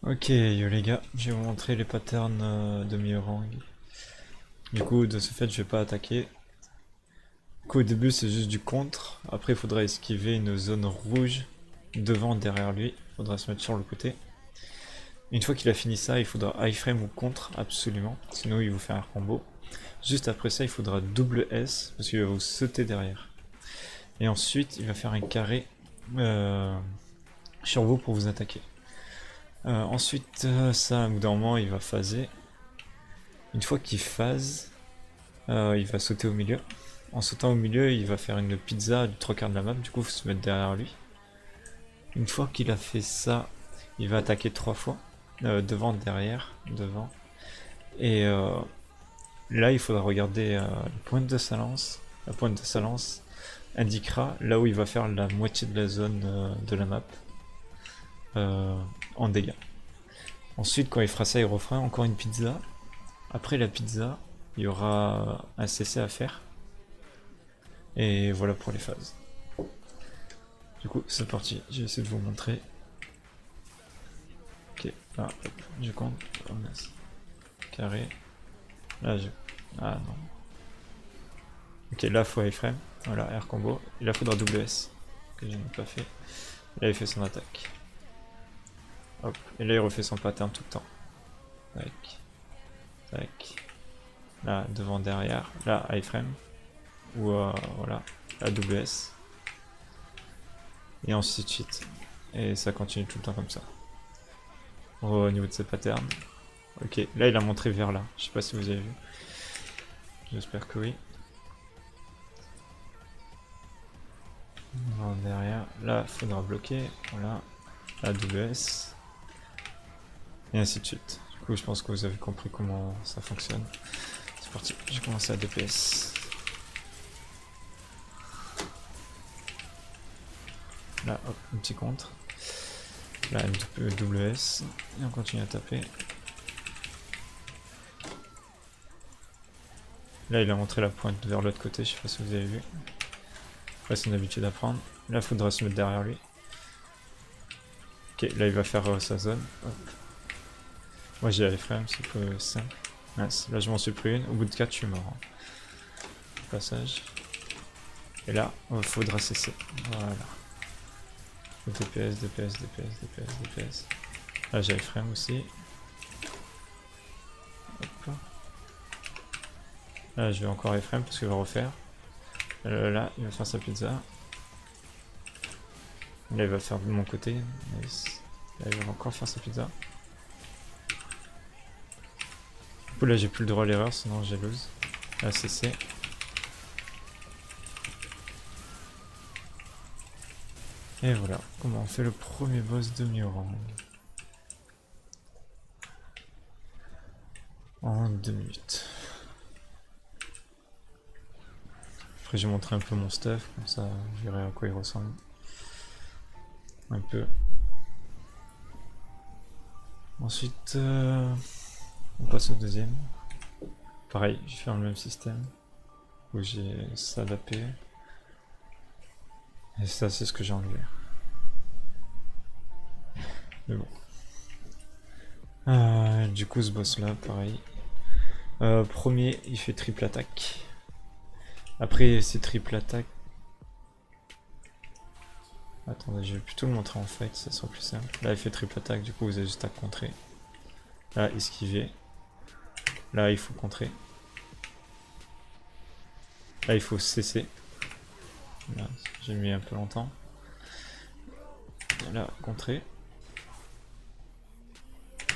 Ok, yo les gars, je vais vous montrer les patterns de Miorang. Du coup, de ce fait, je vais pas attaquer. Du coup, au début, c'est juste du contre. Après, il faudra esquiver une zone rouge devant, derrière lui. Il faudra se mettre sur le côté. Une fois qu'il a fini ça, il faudra iframe ou contre, absolument. Sinon, il vous fait un combo. Juste après ça, il faudra double S, parce qu'il va vous sauter derrière. Et ensuite, il va faire un carré sur vous pour vous attaquer. Ensuite, ça, au bout d'un moment, il va phaser. Une fois qu'il phase, il va sauter au milieu. En sautant au milieu, il va faire une pizza du 3/4 de la map, du coup, il faut se mettre derrière lui. Une fois qu'il a fait ça, il va attaquer 3 fois. Devant, derrière, devant. Et là, il faudra regarder la pointe de sa lance. La pointe de sa lance indiquera là où il va faire la moitié de la zone de la map en dégâts. Ensuite, quand il fera ça, il refera encore une pizza. Après la pizza, il y aura un CC à faire. Et voilà pour les phases. Du coup, c'est parti, je vais essayer de vous montrer. Ok, là, hop, je compte. Oh, mince. Carré. Là, je. Ah non. Ok, là, faut iframe. Voilà, R combo. Et là, faudra WS. Que je n'ai pas fait. Là, il fait son attaque. Hop. Et là, il refait son pattern tout le temps. Tac. Tac. Là, devant, derrière. Là, iframe. Ou voilà. Là, WS. Et ainsi de suite. Et ça continue tout le temps comme ça. Au niveau de ses patterns. Ok, là il a montré vers là. Je sais pas si vous avez vu. J'espère que oui. Derrière, là faudra bloquer. Voilà. Là WS. Et ainsi de suite. Du coup, je pense que vous avez compris comment ça fonctionne. C'est parti, j'ai commencé à DPS. Là, hop, un petit contre. Là, WS. Et on continue à taper. Là, il a montré la pointe vers l'autre côté, je sais pas si vous avez vu. Après, c'est une habitude à prendre. Là, il faudra se mettre derrière lui. Ok, là, il va faire sa zone. Hop. Moi, j'ai les frames, c'est peu simple. Mince, là, je m'en suis pris une. Au bout de 4, je suis mort. Passage. Et là, il faudra cesser. Voilà. DPS, DPS, DPS, DPS, DPS. Là, j'ai les frames aussi. Hop. Là, je vais encore les frames parce qu'il va refaire. Là, il va faire sa pizza. Là, il va faire de mon côté. Nice. Là, il va encore faire sa pizza. Du coup, là, j'ai plus le droit à l'erreur, sinon j'ai lose. Là, CC. Et voilà, comment on fait le premier boss de Miorang. En 2 minutes. Après, j'ai montré un peu mon stuff, comme ça, je verrai à quoi il ressemble. Un peu. Ensuite, on passe au deuxième. Pareil, je vais faire le même système. Où j'ai ça d'AP. Et ça, c'est ce que j'ai enlevé. Mais bon. Du coup, ce boss là, pareil. Premier, il fait triple attaque. Après, c'est triple attaque. Attendez, je vais plutôt le montrer en fight, ça sera plus simple. Là, il fait triple attaque, du coup, vous avez juste à contrer. Là, esquiver. Là, il faut contrer. Là, il faut cesser. J'ai mis un peu longtemps. Là, contrer.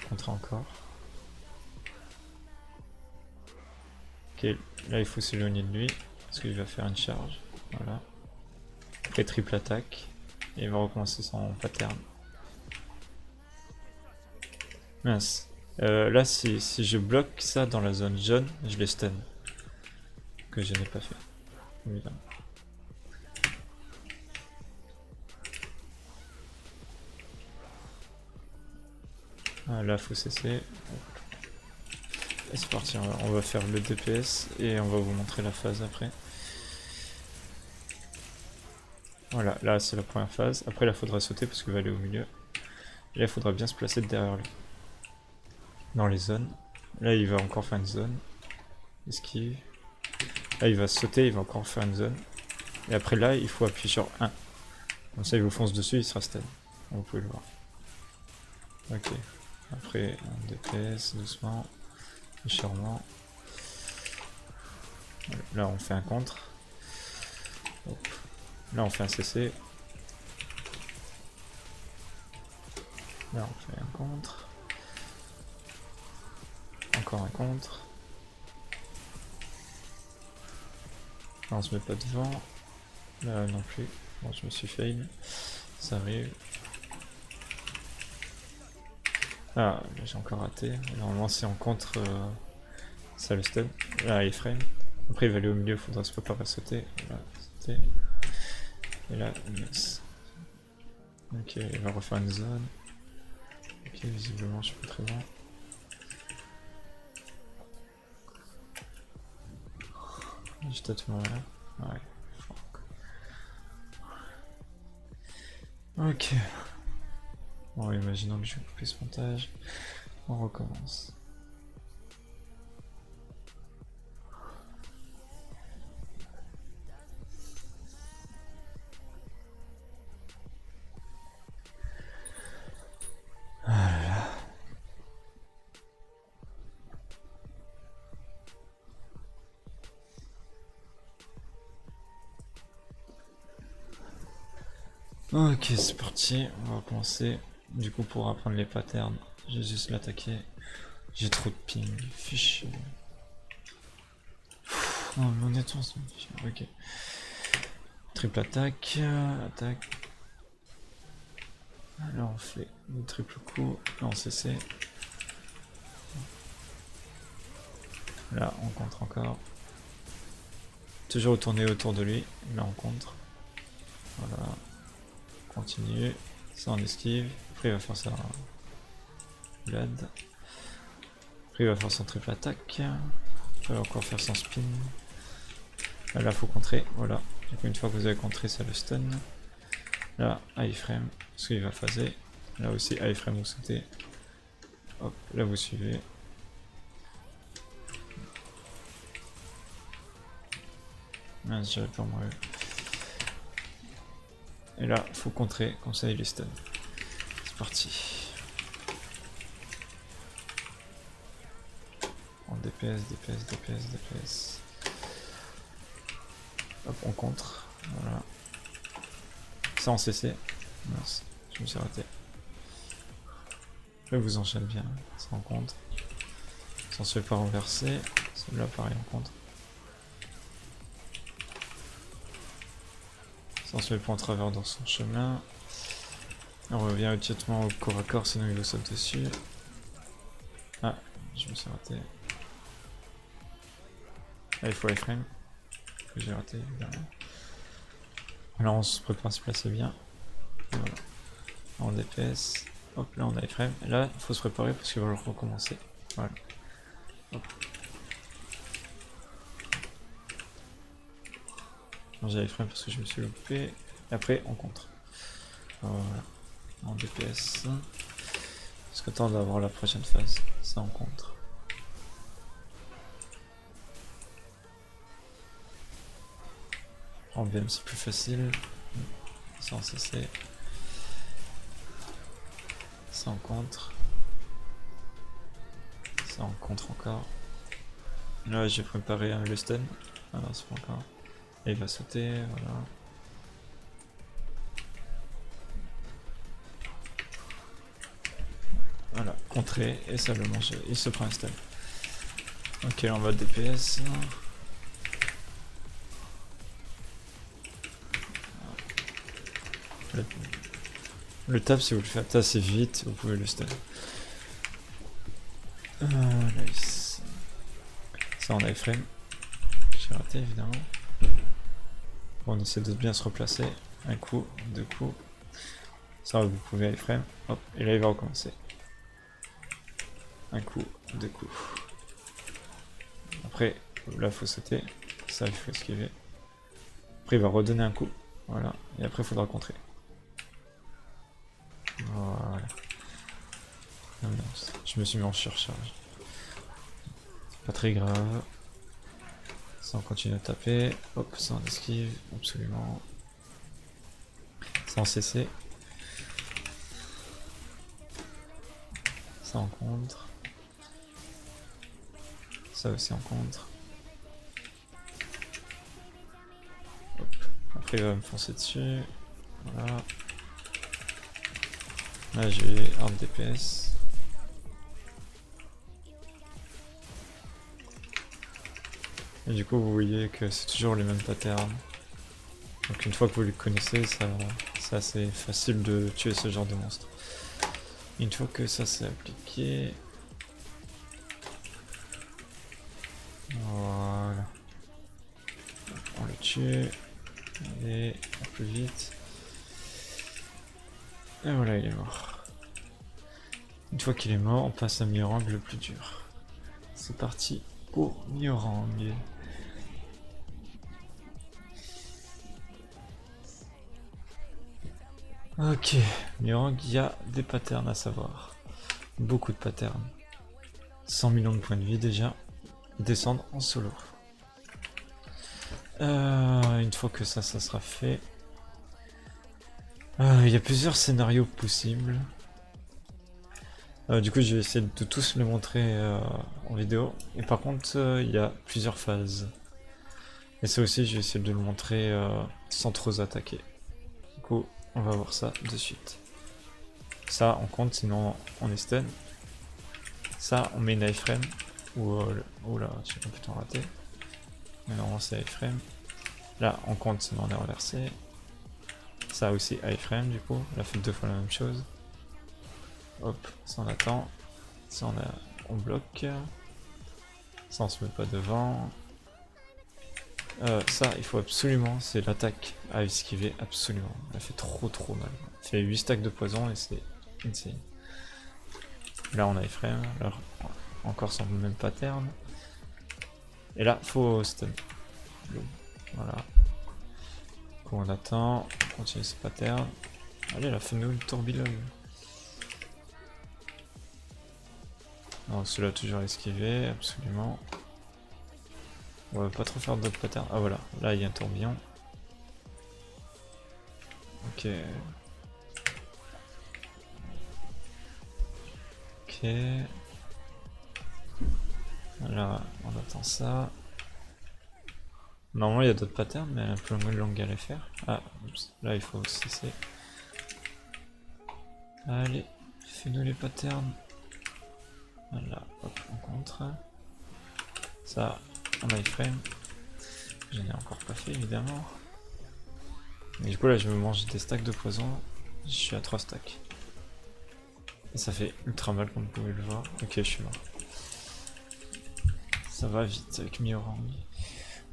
Contrer encore. Ok, là, il faut s'éloigner de lui. Parce qu'il va faire une charge. Voilà. Après, triple attaque. Et il va recommencer son pattern. Mince. Là, si je bloque ça dans la zone jaune, je les stun. Que je n'ai pas fait. Évidemment. Ah, là, faut cesser. Et c'est parti, on va faire le DPS et on va vous montrer la phase après. Voilà, là c'est la première phase. Après, là, faudra sauter parce qu'il va aller au milieu. Et là, il faudra bien se placer derrière lui. Dans les zones. Là, il va encore faire une zone. Esquive. Là, il va sauter, il va encore faire une zone. Et après là, il faut appuyer sur 1. Comme ça, il vous fonce dessus, il sera stun. Vous pouvez le voir. Ok. Après, un DPS, doucement. Légèrement. Là, on fait un contre. Hop. Là, on fait un CC. Là, on fait un contre. Encore un contre. Là, on se met pas devant. Là, non plus. Bon, je me suis fail. Ça arrive. Ah, j'ai encore raté. Normalement, c'est en contre. Ça le stun. Là, il frame. Après, il va aller au milieu, il faudra se préparer à sauter. Là, sauter. Et là, il laisse. Ok, il va refaire une zone. Ok, visiblement, je suis pas très loin. J'ai tâtement là. Ouais. Ok. Bon, imaginons que je vais couper ce montage. On recommence. Ok, c'est parti, on va commencer. Du coup, pour apprendre les patterns, j'ai juste l'attaquer. J'ai trop de ping, fichier. Non, mais honnêtement, c'est ok. Triple attaque, attaque. Là, on fait le triple coup. Là, on CC. Là, on contre encore. Toujours tourner autour de lui. Là, on contre. Voilà. Continue. Ça, on esquive. Après, il va faire sa blade. Après, il va faire son triple attaque. Il va encore faire son spin. Là, faut contrer. Voilà. Du coup, une fois que vous avez contré, ça le stun. Là, iframe. Parce qu'il va phaser. Là aussi, iframe, vous sautez. Hop, là, vous suivez. Mince, j'avais pas moi. Et là, faut contrer, comme ça il est stun. C'est parti. En DPS, DPS, DPS, DPS. Hop, on contre. Voilà. Ça en CC. Mince, je me suis raté. Là, vous enchaînez bien. Ça en contre. Ça se fait pas renverser. Celui-là, pareil, en contre. Ça se met pas en travers dans son chemin. On revient immédiatement au corps à corps, sinon il vous saute dessus. Ah, je me suis raté. Ah, il faut iframe. Que j'ai raté, évidemment. Là, on se prépare à se placer bien. Et voilà. En DPS. Hop, là, on a iframe. Et là, il faut se préparer parce qu'il va recommencer. Voilà. Hop. J'ai iframe parce que je me suis loupé. Et après, on contre. Voilà. En DPS. Parce que temps d'avoir la prochaine phase. Ça, on contre. En BM, c'est plus facile. Ça en CC. Ça en contre. Ça en contre encore. Là, j'ai préparé un le stun. Ah non, c'est pas encore. Et il va sauter, voilà. Voilà, contré, et ça le mange, il se prend un stun. Ok, là on va DPS. Le tap, si vous le faites assez vite, vous pouvez le stun. Nice. Ça, on a iframe. J'ai raté, évidemment. Bon, on essaie de bien se replacer. Un coup, deux coups. Ça, vous pouvez iframe. Hop, et là, il va recommencer. Un coup, deux coups. Après, là, il faut sauter. Ça, il faut esquiver. Après, il va redonner un coup. Voilà. Et après, il faudra contrer. Voilà. Ah mince, je me suis mis en surcharge. C'est pas très grave. Ça on continue à taper. Hop, ça on esquive, absolument. Ça en CC. Ça en contre. Ça aussi en contre. Hop. Après il va me foncer dessus. Voilà. Là j'ai arme DPS. Et du coup vous voyez que c'est toujours les mêmes patterns. Donc une fois que vous les connaissez, c'est assez facile de tuer ce genre de monstre. Une fois que ça c'est appliqué... Voilà. On le tue. Allez, un peu vite. Et voilà, il est mort. Une fois qu'il est mort, on passe à Miorang le plus dur. C'est parti pour Miorang. Ok, Miorang, il y a des patterns à savoir. Beaucoup de patterns. 100 millions de points de vie déjà. Descendre en solo. Une fois que ça sera fait. Il y a plusieurs scénarios possibles. Du coup, je vais essayer de tous les montrer en vidéo. Et par contre, il y a plusieurs phases. Et ça aussi, je vais essayer de le montrer sans trop attaquer. Du coup, on va voir ça de suite. Ça, on compte, sinon on est stun. Ça, on met une iframe. Ou là, j'ai complètement raté. Mais normalement, c'est iframe. Là, on compte, sinon on est renversé. Ça aussi, iframe, du coup. Là, fait deux fois la même chose. Hop, ça on attend. Ça on bloque. Ça on se met pas devant. Ça il faut absolument, c'est l'attaque à esquiver absolument. Elle fait trop mal. Elle fait 8 stacks de poison et c'est insane. Là on a iframe, là encore sans le même pattern. Et là faut stun. Voilà. Du coup on attend, on continue ce pattern. Allez là, fais-nous une tourbillon. Non, celui-là toujours esquivé, absolument. On va pas trop faire d'autres patterns. Ah voilà, là il y a un tourbillon. Ok. Ok. Là, on attend ça. Normalement il y a d'autres patterns, mais un peu moins longue à les faire. Ah, oups, là il faut cesser. Allez, fais-nous les patterns. Voilà, hop, on contre. Ça, on a iframe. Je n'ai encore pas fait évidemment. Mais du coup là je me mange des stacks de poison. Je suis à 3 stacks. Et ça fait ultra mal comme vous pouvez le voir. Ok, je suis mort. Ça va vite avec Miorang.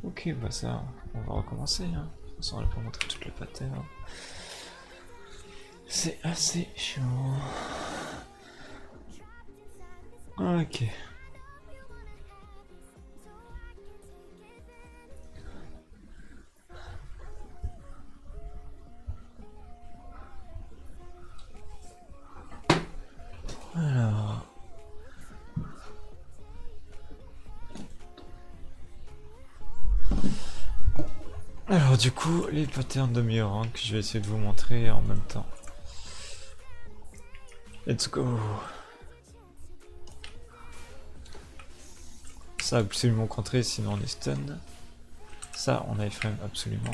Ok, bah ça, on va recommencer. Hein. De toute façon, on va pas montrer toutes les patterns. C'est assez chaud. Ok. Alors... Alors du coup, les patterns de Miorang que je vais essayer de vous montrer en même temps. Let's go. Ça absolument contré, sinon on est stun. Ça, on a iframe absolument.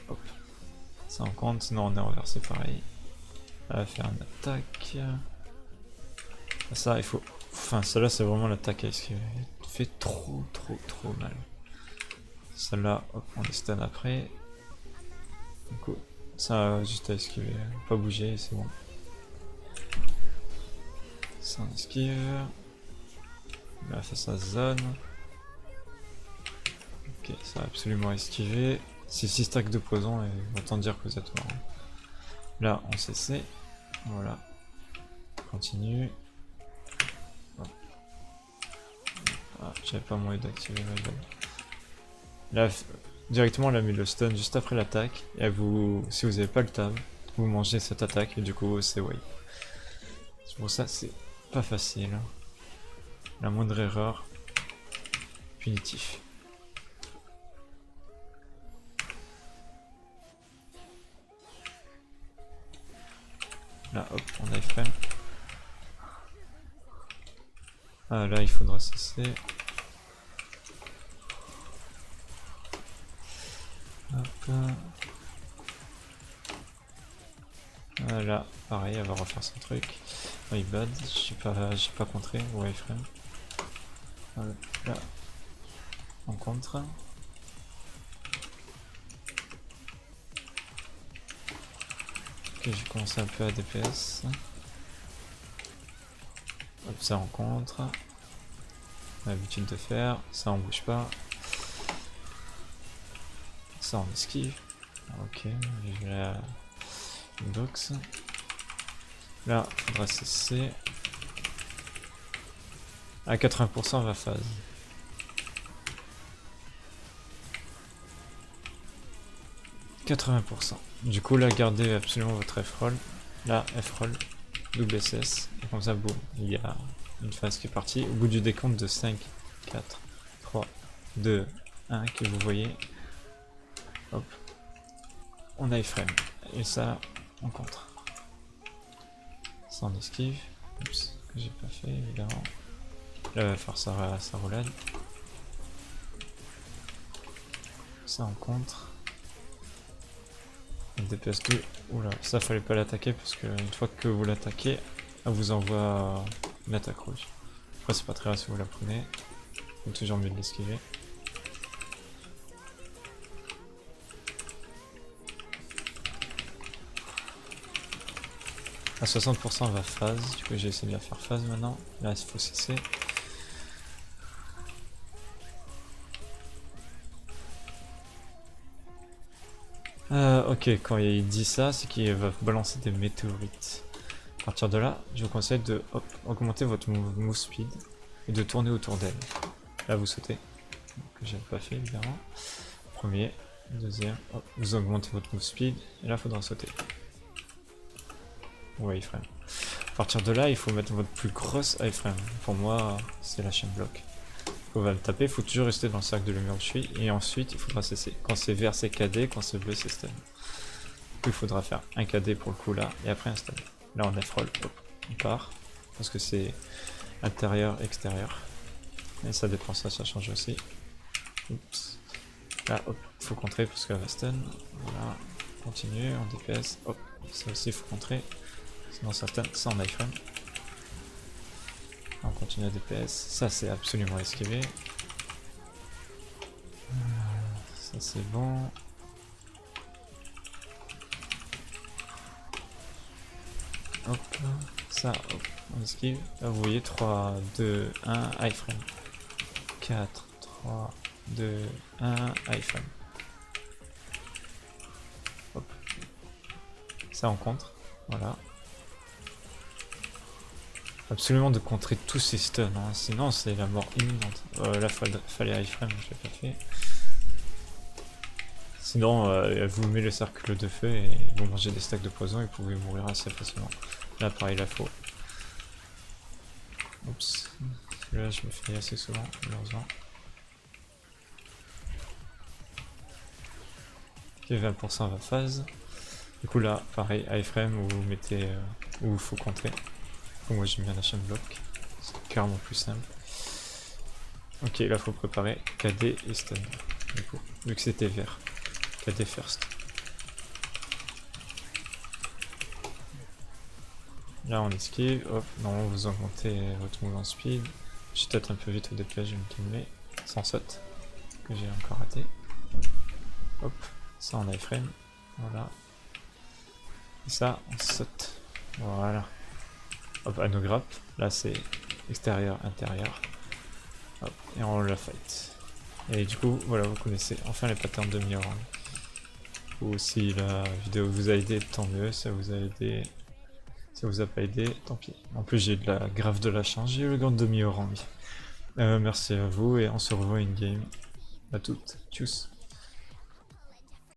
Hop. Ça on compte, sinon on est renversé pareil. Elle va faire une attaque. Ça, il faut... Enfin, celle-là, c'est vraiment l'attaque à esquiver. Elle fait trop mal. Celle-là, hop, on est stun après. Du coup, ça, juste à esquiver. Pas bouger, c'est bon. Ça, on esquive. Là, fait sa zone. Ok, ça va absolument esquiver. C'est 6 stacks de poison et autant dire que vous êtes mort. Là, on CC. Voilà. Continue. Ah, j'avais pas moyen d'activer ma balle. Là, directement, elle a mis le stun juste après l'attaque. Et vous, si vous n'avez pas le tab, vous mangez cette attaque et du coup c'est wipe. C'est pour ça c'est pas facile. La moindre erreur, punitif. Là hop, on a iframe. Ah là il faudra cesser. Hop. Là, pareil, elle va refaire son truc. My bad, j'ai pas contré, ouais iframe. Voilà, là, on contre. Ok, j'ai commencé un peu à DPS. Hop, ça rencontre. On a l'habitude de faire, ça on bouge pas. Ça on esquive. Ok, j'ai la box. Là, faudra cesser. À 80% va phase. « 80%. Du coup, là, gardez absolument votre F-roll. Là, F-roll, double SS. Et comme ça, boum, il y a une phase qui est partie. Au bout du décompte de 5, 4, 3, 2, 1, que vous voyez. Hop. On a iframe. Et ça, on contre. Ça, on esquive. Oups, que j'ai pas fait, évidemment. Là, il va faire sa roulade. Ça, on contre. DPS 2, oula, ça fallait pas l'attaquer parce que une fois que vous l'attaquez, elle vous envoie une attaque rouge. Après c'est pas très grave si vous la prenez, c'est toujours mieux de l'esquiver. À 60% va phase, du coup j'ai essayé de la faire phase maintenant, là il faut cesser. Ok, quand il dit ça, c'est qu'il va balancer des météorites. À partir de là, je vous conseille de augmenter votre move speed et de tourner autour d'elle. Là vous sautez, que j'ai pas fait évidemment. Premier, deuxième, hop, vous augmentez votre move speed et là il faudra sauter. Ouais, iframe. À partir de là, il faut mettre votre plus grosse iframe. Pour moi, c'est la chaîne bloc. On va le taper, il faut toujours rester dans le cercle de lumière où je suis, et ensuite il faudra cesser. Quand c'est vert c'est KD, quand c'est bleu c'est stun. Du coup il faudra faire un KD pour le coup là, et après un stun. Là on F-roll, hop, on part, parce que c'est intérieur, extérieur. Et ça dépend, ça change aussi. Oups. Là hop, faut contrer parce qu'elle va stun. Voilà, continue, en DPS, hop, ça aussi il faut contrer. Sinon ça stun, ça en iframe. On continue à DPS, ça c'est absolument esquivé. Ça c'est bon. Hop, ça, hop, on esquive. Là vous voyez 3, 2, 1, iframe. 4, 3, 2, 1, iframe. Hop. Ça on contre, voilà. Absolument de contrer tous ces stuns, hein. Sinon c'est la mort imminente. Là fallait iframe, je l'ai pas fait. Sinon elle vous met le cercle de feu et vous mangez des stacks de poison et vous pouvez mourir assez facilement. Là pareil la faux. Oups. Là je me fais assez souvent, malheureusement. Ok, 20% va phase. Du coup là, pareil, iframe où vous mettez où il faut contrer. Donc moi j'ai mis un chaîne bloc. C'est carrément plus simple. Ok, là faut préparer KD et stun. Du coup, vu que c'était vert. KD first. Là on esquive, hop, non vous augmentez votre mouvement speed. Je tâte un peu vite au DPS, je vais me calmer. Sans saute, que j'ai encore raté. Hop, ça on a iframe, voilà. Et ça on saute, voilà. Hop, à nos grappes, là c'est extérieur, intérieur. Hop, et on la fight. Et du coup, voilà, vous connaissez enfin les patterns de Miorang. Ou si la vidéo vous a aidé, tant mieux, si ça vous a aidé. Si ça vous a pas aidé, tant pis. En plus j'ai eu grave de la chance, j'ai eu le gant de Miorang. Merci à vous et on se revoit in game. À toutes, tchuss.